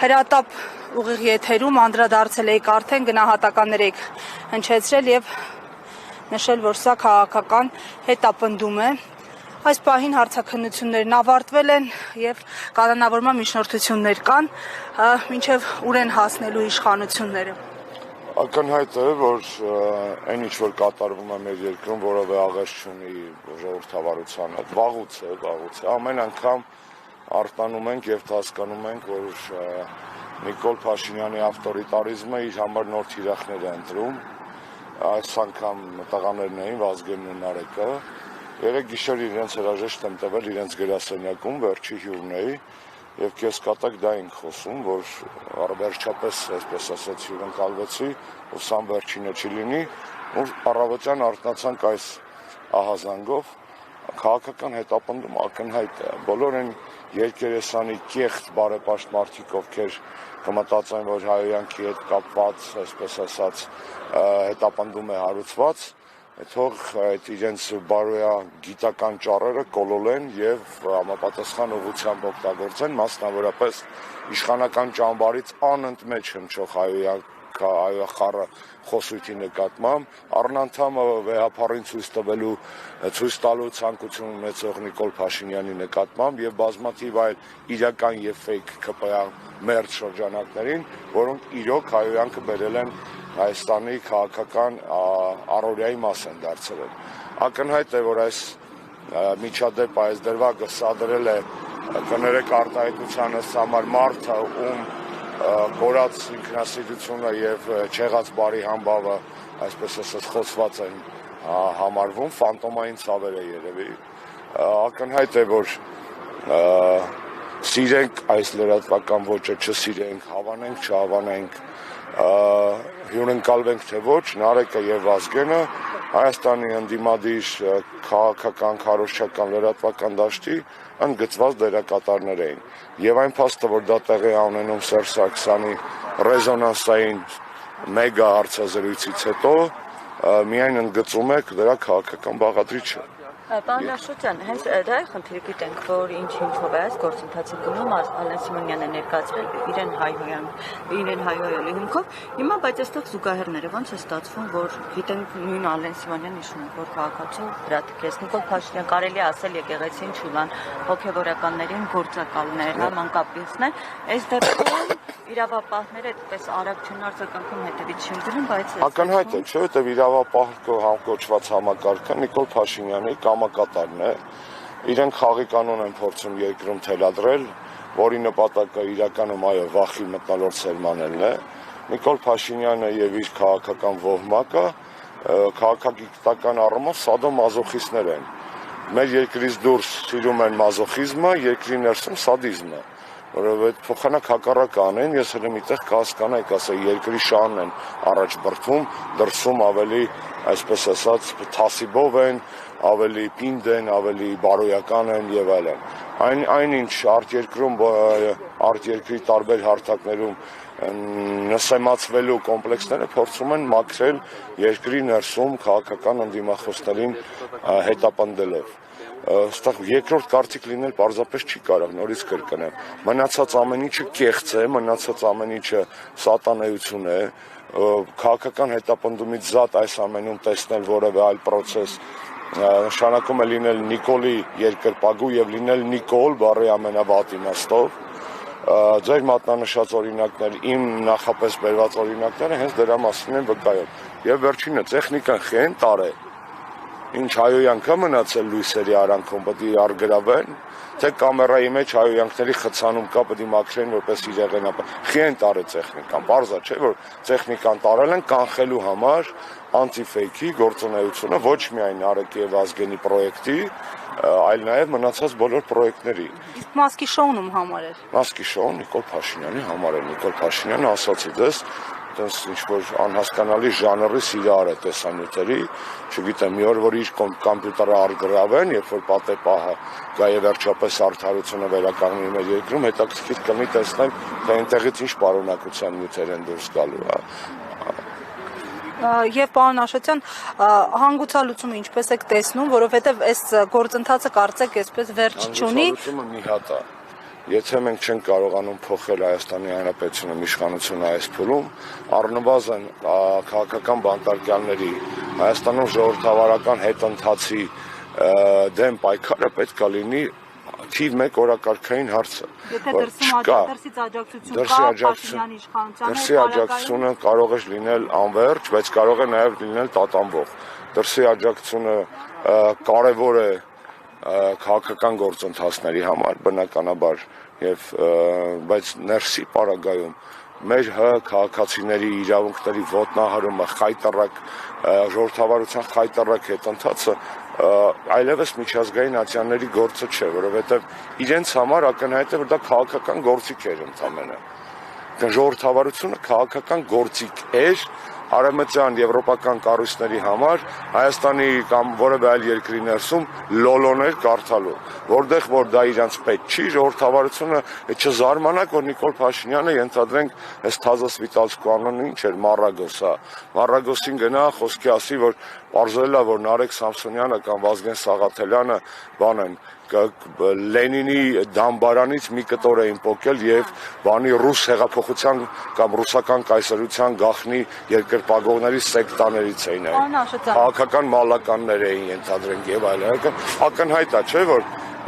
Հրատապ ուղիղ եթերում անդրադարձել էիք արդեն գնահատականներ էիք հնչեցրել եւ նշել, որ սա քաղաքական հետապնդում է։ Այս պահին հարցաքննություններն ավարտվել են եւ կանոնավորման միջնորդություններ կան, մինչեւ ուր են հասնելու իշխանությունները։ Ակնհայտ է, որ այն ինչ որ կատարվում է մեր երկրում, որևէ աղերս չունի ժողովրդավարությանը, վաղուց է, ամեն անգամ արտանում ենք եւ հասկանում ենք, որ Նիկոլ Փաշինյանի ավտորիտարիզմը իր համար նոր թիրախներ է ընտրում, այս անգամ տղաներն էին Վազգենն ու Նարեկը, երեք գիշեր իրենց հրաժեշտ եմ տվել իրենց գրասենյակում, վերջի հյուրն էի, եւ կեսկատակ դա ենք խոսում, որ վերջապես, այսպես ասած, հյուրընկալվեցի, ու սամ վերջինը չի լինի, ու առավոտյան արթնացանք այս ահազանգով, քաղաքական հետապնդում ակնհայտ է, բոլոր են երկերեսանի կեղծ բարեպաշտ մարդիկ, ովքեր կմտածեն, որ հայոյանքի հետ կապված, այսպես ասած, հետապնդում է հարուցված, թող այդ իրենց բարոյա գիտական ճառերը կոլոլեն եւ համապատասխան ուղղությամբ օգտագործեն, մասնավորապես իշխանական ճամբարից անընդմեջ հնչող հայոյախառը խոսույթի նկատմամբ, առնանդամը վեհապարին ցույց տալու ցանկություն ունեցող Նիկոլ Փաշինյանի նկատմամբ եւ բազմաթիվ այլ իրական եւ ֆեյք ԿՊԱ մերձ շրջանակներին, որոնք իրոք հայոյանքը բերել են Հայաստանի քաղաքական առօրյայի մաս են դարձել։ Ակնհայտ է, որ այս միջադեպ այս դրվագը սադրել է կներեք արտահայտությանս համար մարդը, ում կորած ինքնասիրությունը եւ չեղած բարի համբավը, այսպես ասած, խոսված են համարվում, ֆանտոմային ցավեր է երևի։ Ակնհայտ է, որ սիրենք այս լրատվական ոճը, չսիրենք, հավանենք, չհավանենք, հյուրընկալվենք թե ոչ, Նարեկը եւ Վազգենը Հայաստանի ընդդիմադիր քաղաքական, քարոզչական լրատվական դաշտի ընդգծված դերակատարներ էին։ Եվ այն փաստը, որ դա տեղի է ունենում Սերժ Սարգսյանի ռեզոնանսային մեգա հարցազրույցից հետո, միայն ընդգծում է դրա քաղաքական բաղադրիչը։ Պարոն Աշոտյան, հենց դա է խնդիրը, գիտենք, որ ինչով է այս գործընթացը գնում, Ալեն Սիմոնյանը ներկայացրել իրեն հայհոյելու հիմքով, հիմա բայց այստեղ զուգահեռները ոնց է ստացվում, որ գիտենք նույն Ալեն Սիմոնյանն հիշում եք, որ քաղաքացու հրատկեց, Նիկոլ Փաշինյան կարելի է ասել եկեղեցին չուլան, հոգևորականներին գործակալներ, մանկապինցներ, այս դեպքում իրավապահները այդպես արագ չնարցականքում հետևից չեն գնում, բայց ակնհայտ է, չէ՞, որտեղ իրավապահ կոչված համակարգը Նիկոլ Փաշինյանի կամակատարն է, իրենք խաղի կանոն են փորձում երկրում թելադրել, որի նպատակը իրականում այո վախի մթնոլորտ սերմանելն է, Նիկոլ Փաշինյանը եւ իր քաղաքական ոհմակը քաղաքագիտական առումով սադոմազոխիստներ են, մեր երկրից դուրս սիրում են մազոխիզմը, երկրի ներսում սադիզմը, որովհետեւ փոխանակ հակառակը անեն, ես հենց միտեղ կհասկանայի, ասա երկրի շահն են առաջ բրդում, դրսում ավելի, այսպես ասած, թասիբով են, ավելի պինդ են, ավելի բարոյական են եւ այլն։ Այնինչ արտերկրի տարբեր հարթակներում նսեմացվելու կոմպլեքսները փորձում են մաքրել երկրի ներսում քաղաքական ընդդիմախոսներին հետապնդելով։ Այստեղ երկրորդ կարծիք լինել պարզապես չի կարող, նորից կրկնեմ։ Մնացած ամեն ինչը կեղծ է, մնացած ամեն ինչը սատանայություն է, քաղաքական հետապնդումից զատ այս ամենում տեսնել որևէ այլ process նշանակում է լինել Նիկոլի երկրպագու եւ լինել Նիկոլ բառի ամենավատ իմաստով։ Ձեր մատնանշած օրինակներ, իմ նախապես բերված օրինակները հենց դրա մասին են վկայում։ Եվ վերջինը տեխնիկան խեն տարե։ Ինչ հայոյանքը մնացել լույսերի արանքում պետք է արգրավեն, թե կամերայի մեջ հայոյանքների խցանում կա պետք է մաքրեն որպես իրեղենապ։ Խեն տարե տեխնիկան, բարձա չէ որ տեխնիկան տարել են կանխելու համար անտիֆեյքի գործունեությունը ոչ միայն Նարեկի եւ Վազգենի պրոյեկտի, այլ նաեւ մնացած բոլոր պրոյեկտների։ Իսկ Մասկի շոուն ում համար էր։ Մասկի շոուն Նիկոլ Փաշինյանի համար է, Նիկոլ Փաշինյանը ասացի դες այդպես ինչ-որ անհասկանալի ժանրի սիրահար է տեսանյութերի, չգիտեմ, մի օր որ իր կոմպյուտերը արգրավեն, երբ որ պատեպահը գա եւ վերջապես արդարությունը վերականգնի մեր երկրում, հետաքրքիր կլինի տեսնել, թե այնտեղից ինչ պարունակության նյութեր են դուրս գալու։ Եվ պարոն Աշոտյան, հանգուցալուծումը ինչպես եք տեսնում, որովհետև այս գործընթացը կարծեք այսպես վերջ չունի։ Հանգուցալուծումը մի հատ է։ Եթե մենք չենք կարողանում փոխել Հայաստանի Հանրապետությունում իշխանությունը այս փուլում, առնվազն քաղաքական բանտարկյալների Հայաստանում ժողովրդավարական հետընթացի դեմ պայքարը պետք է լինի թիվ 1 օրակարգային հարցը։ Եթե դրսից աջակցություն կա Փաշինյանի իշխանությանը, դրսի աջակցությունը կարող է լինել անվերջ, բայց կարող է նաև լինել տատանվող։ Դրսի աջակցությունը կարևոր է քաղաքական գործընթացների համար բնականաբար բայց ներսի պարագայում մեր քաղաքացիների իրավունքների ոտնահարումը խայտառակ ժողովրդավարության խայտառակ հետընթացը այլևս միջազգային ատյանների գործը չէ, որովհետև իրենց համար ակնհայտ է որ դա քաղաքական գործիք էր ընդամենը։ Ժողովրդավարությունը քաղաքական գործիք էր արևմտյան եվրոպական կառույցների համար Հայաստանի կամ որևէ այլ երկրի ներսում լոլոներ կարդալու, որտեղ որ դա իրանց պետք չի, ժողովրդավարությունը չզարմանաք, որ Նիկոլ Փաշինյանը ենթադրենք այս թազասվիտալցկու անունը ինչ էր, Մարագոսին գնա խոսքի ասի, որ պարզել է, որ Նարեկ Սամսոնյանը կամ Վազգեն Սաղաթելյանը Լենինի դամբարանից մի կտոր էին պոկել եւ բանի ռուս հեղափոխության կամ ռուսական կայսրության գաղտնի երկրպագողների սեկտաներից էին այն քաղաքական մալականներ էին ենթադրենք եւ այլն ակնհայտ է չէ որ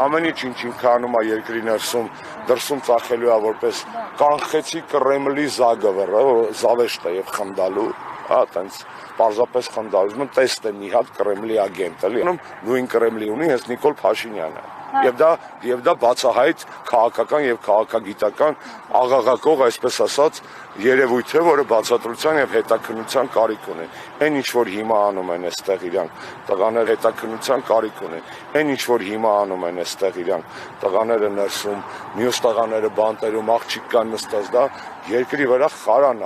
ամեն ինչ քանում է երկրի ներսում դրսում ծախելու է որպես կանխեցի Կրեմլի զագվռը զավեշտը եւ խնդալու տենց պարզապես խնդալու տեստ է մի հատ Կրեմլի ագենտ էլի նույն Կրեմլի ունի հենց Նիկոլ Փաշինյանը եւ դա բացահայտ քաղաքական եւ քաղաքագիտական աղաղակող այսպես ասած երևույթ է որը բացատրության եւ հետաքննության կարիք ունի այն ինչ որ հիմա անում են այստեղ իրանք տղաները հետաքննության կարիք ունեն այն ինչ որ հիմա անում են այստեղ իրանք տղաները ներսում մյուս տղաները բանտերում աղջիկ կան նստած դա երկրի վրա խարան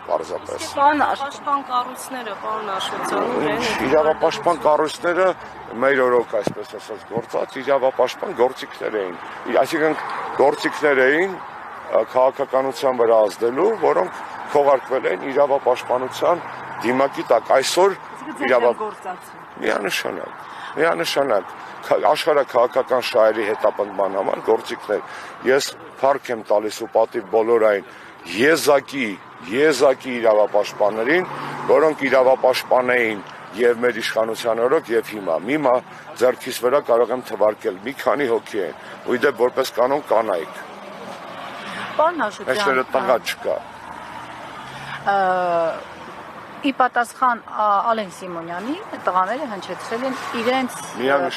պարզապես իրավապաշտպան կառույցները պարոն Աշոտյան իրավապաշտպան կառույցները մեր օրոք այսպես ասած գործած իրավապաշտպան գործիքներ էին այսինքն գործիքներ էին քաղաքականության վրա ազդելու որոնք քողարկվել են իրավապաշտպանության դիմակի տակ այսօր միանշանակ աշխարհ քաղաքական շահերի հետապնդման համար գործիքներ ես փառք եմ տալիս ու պատիվ բոլոր այն եզակի իրավապաշտպաններին որոնք իրավապաշտպան էին եւ մեր իշխանության օրոք եւ հիմա ձեռքիս վրա կարող եմ թվարկել մի քանի հոգի են ու իդեպ որպես կանոն կանայք Պարոն Աշոտյան այսօր տղա չկա ի պատասխան Ալեն Սիմոնյանի տղաները հնչեցրել են իրենց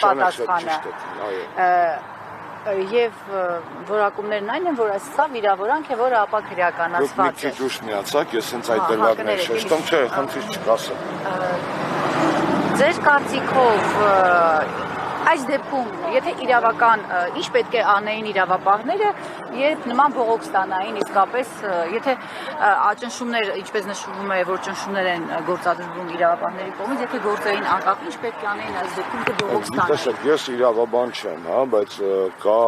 պատասխանը եւ որակումներն այն են որ սա վիրավորանք է որը ապա քրեականացված է Դուք մի քիչ ուշ միացաք ես հենց այդ դրվագներ շեշտում չէ խնդիր չկասեմ Ձեր կարծիքով այս դեպքում եթե իրավական ինչ պետք է անեին իրավապահները երբ նման բողոք ստանային իսկապես եթե ճնշումներ ինչպես նշվում է որ ճնշումներ են գործադրվում իրավապահների կողմից եթե գործային անկապ ինչ պետք է անեին այս դեպքում թե բողոք ստանային Տեսեք ես իրավաբան չեմ բայց կա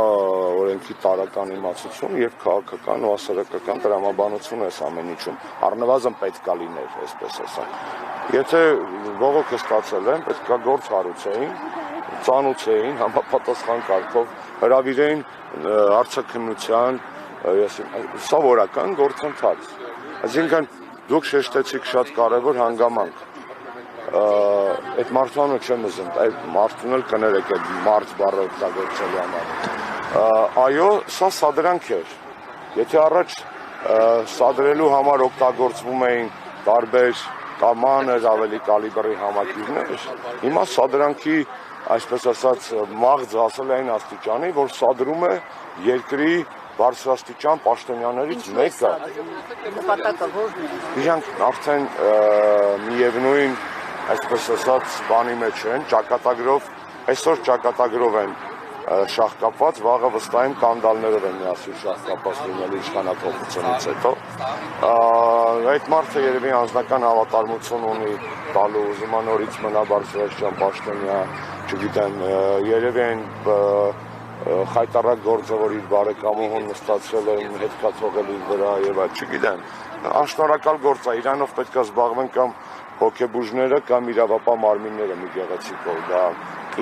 օրենքի տարական իմացություն եւ քաղաքական ու հասարակական տրամաբանություն այս ամեն ինչում առնվազն պետք է լիներ այսպես ասած եթե բողոքը ստացել են պետք է գործ հարուցեին ծանուցեին համապատասխան կարգով հրավիրեին հարցաքննության սովորական գործընթաց այսինքն դուք շեշտեցիք շատ կարևոր հանգամանք այդ մարդանը չեմ ուզում այդ մարդուն էլ կներեք այդ մարդ բառը օգտագործելու համար այո սա սադրանք էր եթե առաջ սադրելու համար օգտագործվում էին տարբեր կամաներ ավելի կալիբրի համակիրներ հիմա սադրանքի այսպես ասած մաղձ հասել այն աստիճանի որ սադրում է երկրի բարձրաստիճան պաշտոնյաներից մեկը նպատակը որն է իրանք արդեն միևնույն այսպես ասած բանի մեջ են ճակատագրով այսօր ճակատագրով են շահկապված վաղը վստահ եմ կանդալներով են միասին շահկապված լինելու իշխանափոխությունից հետո այդ մարդը երևի անձնական հավատարմություն ունի տալու ուզում նորից մնա բարձրաստիճան պաշտոնյա չգիտեմ երևի այն խայտառակ գործը որ իր բարեկամուհուն նստացրել է հետ կա թողել իր վրա եւ այլ չգիտեմ աշնորհակալ գործ է իրանով պետք է զբաղվեն կամ հոգեբուժները կամ իրավապահ մարմինները մի գեղեցիկ որ դա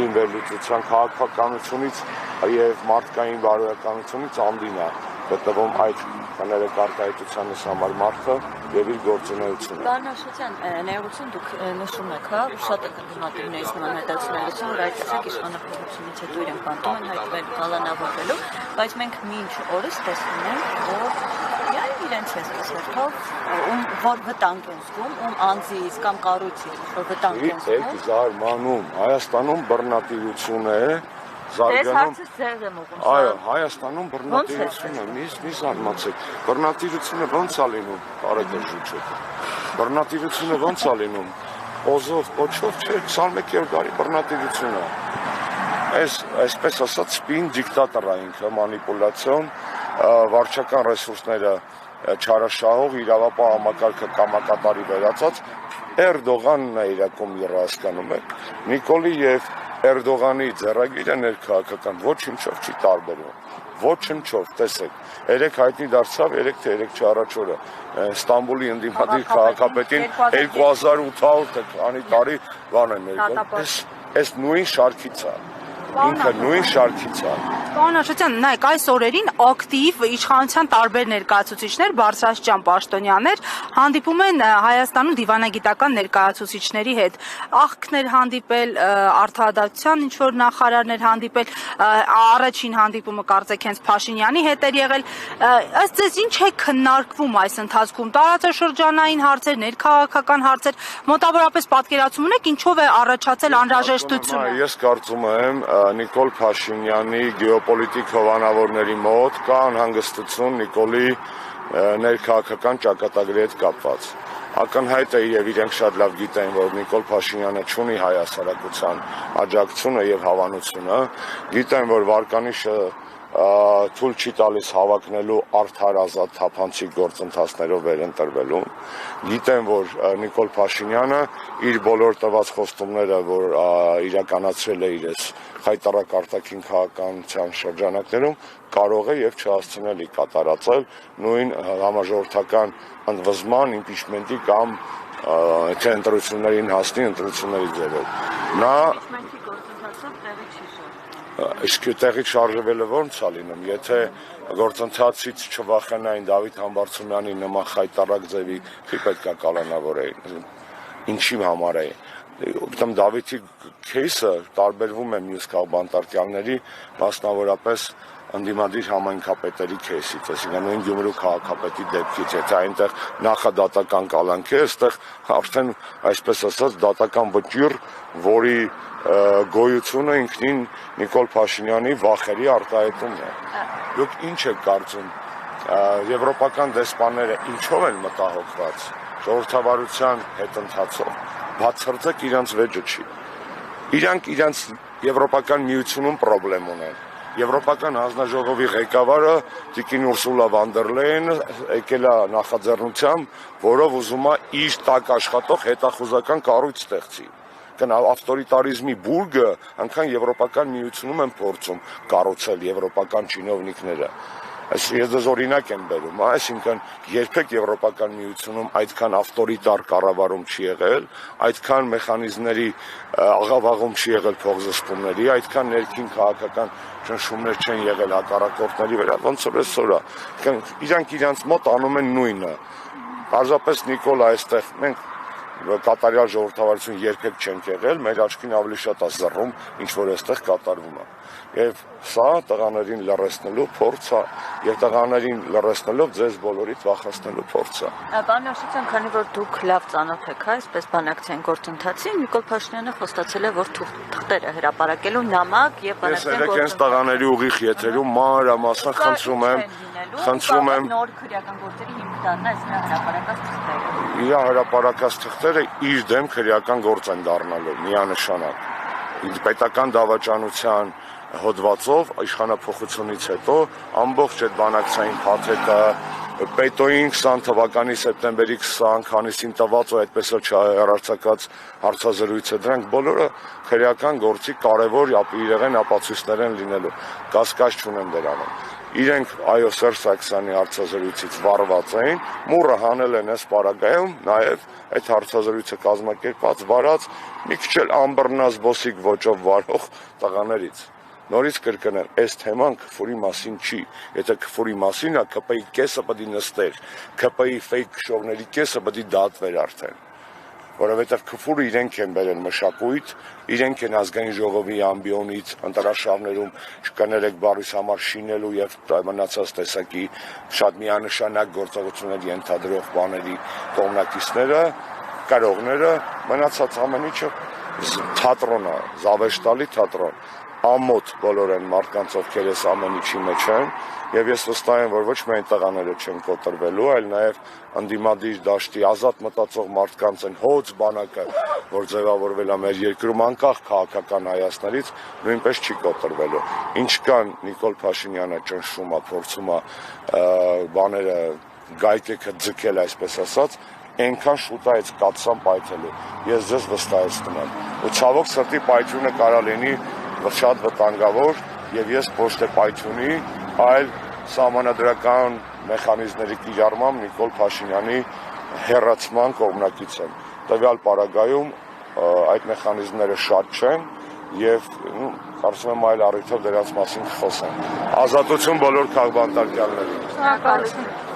ինվերլուծության քաղաքականությունից եւ մարդկային բարոյականությունից անդին է գտնվում այդ կներեք արտահայտությանս համար մարդը եւ իր գործունեությունը։ Պարոն Աշոտյան, ներողություն դուք նշում եք, հա, շատ եք ընդդիմադիրներից նման հետացնելություն, որ այդ տեսակ իշխանապահությունից հետո իրենք բանտում են հայտվել կալանավորվելու, բայց մենք մինչ օրս տեսնում ենք, որ իրենց հեսքով որ վտանգ են զգում, ում անձից կամ կառույցից, որ վտանգ են զգում։ Եք զարմանում, Հայաստանում բռնատիրություն է, զարգանում։ Այո, Հայաստանում բռնատիրություն է, մի զարմացեք։ Բռնատիրությունը ո՞նց է լինում, Արեգ Ժուչը։ Բռնատիրությունը ո՞նց է լինում։ Օզով, կոչով չէ, 21-րդ դարի բռնատիրությունը։ Այսպես ասած, սպին դիկտատոր է ինքը, մանիպուլյացիոն, վարչական ռեսուրսները չարաշահող, իրավապահ համակարգը կամակատարի վերածած Էրդողանն է իրակում հասկանում եք։ Նիկոլի եւ Էրդողանի ձեռագիրը ներքաղաքական ոչինչով չի տարբերվում։ Ոչինչով, տեսեք, երեք հայտնի դարձավ, 3 թե 3 առաջ օրը Ստամբուլի ընդդիմադիր քաղաքապետին 2800 քանի տարի բան են ներկայացնում։ Այս նույն շարքից է։ Ինքը նույն շարքից է։ Պարոն Աշոտյան, նայեք, այս օրերին ակտիվ իշխանության տարբեր ներկայացուցիչներ, բարձրաստիճան պաշտոնյաներ հանդիպում են Հայաստանում դիվանագիտական ներկայացուցիչների հետ։ Աղքներ հանդիպել, արդարադատության ինչ-որ նախարարներ հանդիպել, առաջին հանդիպումը կարծեք հենց Փաշինյանի հետ էր եղել։ Ըստ ձեզ ինչ է քննարկվում այս ընթացքում։ Տարածաշրջանային հարցեր, ներքաղաքական հարցեր, մոտավորապես պատկերացում ունեք ինչով է առաջացել անհրաժեշտությունը։ Ես կարծում եմ Նիկոլ Փաշինյանի գեոպոլիտիկ հովանավորների մոտ կա անհանգստություն Նիկոլի ներքաղաքական ճակատագրի հետ կապված։ Ակնհայտ է եւ իրենք շատ լավ գիտեն, որ Նիկոլ Փաշինյանը չունի հայ հասարակության աջակցությունը եւ հավանությունը, գիտեն, որ վարկանիշը թույլ չի տալիս հավակնելու արդար ազատ թափանցիկ գործընթացներով վերընտրվելուն։ Գիտեմ, որ Նիկոլ Փաշինյանը իր բոլոր տված խոստումները, որ իրականացրել է իրենց խայտառակ արտաքին քաղաքականության շրջանակներում, կարող է եւ չհասցնել կատարածել նույն համաժողովրդական ընդվզման, իմպիչմենտի կամ թե ընտրություններին հասնի ընտրությունների ձևով։ Նա իսկ տեղի շարժվելը ո՞նց է լինում, եթե գործընթացից չվախենային Դավիթ Համբարձումյանի նման խայտառակ ձևի չի պետքա կալանավորեին, ինչի համար է։ Ուրեմն Դավիթի քեյսը տարբերվում է մյուս քաղբանտարկյալների, մասնավորապես ընդդիմադիր համայնքապետերի քեյսից, այսինքն նույն Գյումրու քաղաքապետի դեպքից, եթե այնտեղ նախադատական կալանք է, այստեղ արդեն այսպես ասած դատական վճիռ, որի գոյությունը ինքնին Նիկոլ Փաշինյանի վախերի արտահայտումն է։ Դուք ինչ եք կարծում, եվրոպական դեսպանները ինչով են մտահոգված, ժողովրդավարության հետընթացով, բացարձակ իրանց վեճը չի։ Իրանք իրանց Եվրոպական միությունում պրոբլեմ ունեն։ Եվրոպական հանձնաժողովի ղեկավարը Տիկին Ուրսուլա վան դեր Լեյենը եկել է նախաձեռնությամբ, որով ուզում է իր տակ աշխատող հետախուզական կառույց ստեղծի։ Ավտորիտարիզմի բուրգը անգամ Եվրոպական միությունում են փորձում կառուցել եվրոպական չինովնիկները։ Ես դες օրինակ եմ բերում, այսինքն երբեք Եվրոպական միությունում այդքան ավտորիտար կառավարում չի եղել, այդքան մեխանիզմների աղավաղում չի եղել փոխզսպումների, այդքան ներքին քաղաքական ճնշումներ չեն եղել հակառակորդների վրա, ոնց որ այսօր է։ Իրանք իրանց մոտ անում են նույնը։ Պարզապես Նիկոլ այստեղ մենք կատարյալ ժողովրդավարություն երբեք չենք եղել, մեր աչքին ավելի շատ է զռում, ինչ որ այստեղ կատարվում է։ Եվ սա տղաներին լռեցնելու փորձ է, եւ տղաներին լռեցնելով ձեզ բոլորից վախեցնելու փորձ է։ Պարոն Աշոտյան, քանի որ դուք լավ ծանոթ եք, այսպես բանակցային գործընթացին, Նիկոլ Փաշինյանը խոստացել է, որ թղթերը հրապարակելու նամակ եւ բանակցային գործընթաց։ Ես տղաների ուղիղ եթերում մանրամասն խնդրում եմ նոր քրեական գործերի հիմք դառնա այս հրապարակած թղթերը։ Իր հրապարակած թղթերը իր դեմ քրեական գործ են դառնալու միանշանակ։ Պետական դավաճանության հոդվածով իշխանափոխությունից հետո ամբողջ այդ բանակցային փաթեթը Պետոյին 20 թվականի սեպտեմբերի 20 քանիսին տված ու այդպես էլ չհեռարձակած հարցազրույցը, դրանք բոլորը քրեական գործի կարևոր իրեղեն ապացույցներ են լինելու, կասկած չունեմ դրանում։ Իրենք այո Սերժ Սարգսյանի հարցազրույցից վարված էին, մուրը հանել են այս պարագայում, նաև այդ հարցազրույցը կազմակերպած վարած մի քիչ էլ ամբռնազբոսիկ ոճով վարող տղաներից։ նորից կրկնեմ, այս թեման քֆուրի մասին չի։ Եթե քֆուրի մասին է, ԿՊ-ի կեսը պետք է նստեր, ԿՊ-ի ֆեյք քշողների կեսը պետք է դատվեր արդեն։ Որովհետև քֆուրը իրենք են բերել մշակույթ, իրենք են ազգային ժողովի ամբիոնից ընտրաշավներում կներեք բառիս համար շինելու եւ մնացած տեսակի շատ միանշանակ գործողություններ ենթադրող բաների կողմնակիցները, կարողները, մնացած ամեն ինչը թատրոն է, զավեշտալի թատրոն, ամոթ բոլոր են մարդկանց, ովքեր այս ամեն ինչի մեջ են, եւ ես վստահ եմ, որ ոչ միայն տղաները չեն կոտրվելու, այլ նաեւ անդիմադիր դաշտի ազատ մտածող մարդկանց են հոծ բանակը, որ ձևավորվել է մեր երկրում անկախ քաղաքական հայացքներից, նույնպես չի կոտրվելու։ Ինչքան Նիկոլ Փաշինյանը ճնշում է, փորձում է բաները գայթեքը ձգել, այսպես ասած, այնքան շուտ է այս կաթսան պայթելու։ Ես ձեզ վստահեցնում եմ։ Ու ցավոք սրտի պայթյունը կարա լինի շատ վտանգավոր, եւ ես ոչ թե պայթյունի, այլ սահմանադրական մեխանիզմների կիրառմամբ Նիկոլ Փաշինյանի հեռացման կողմնակից եմ։ Տվյալ պարագայում այդ մեխանիզմները շատ չեն եւ կարծում եմ այլ առիթով դրանց մասին կխոսենք։ Ազատություն բոլոր քաղբանտարկյալներին։ Շնորհակալություն։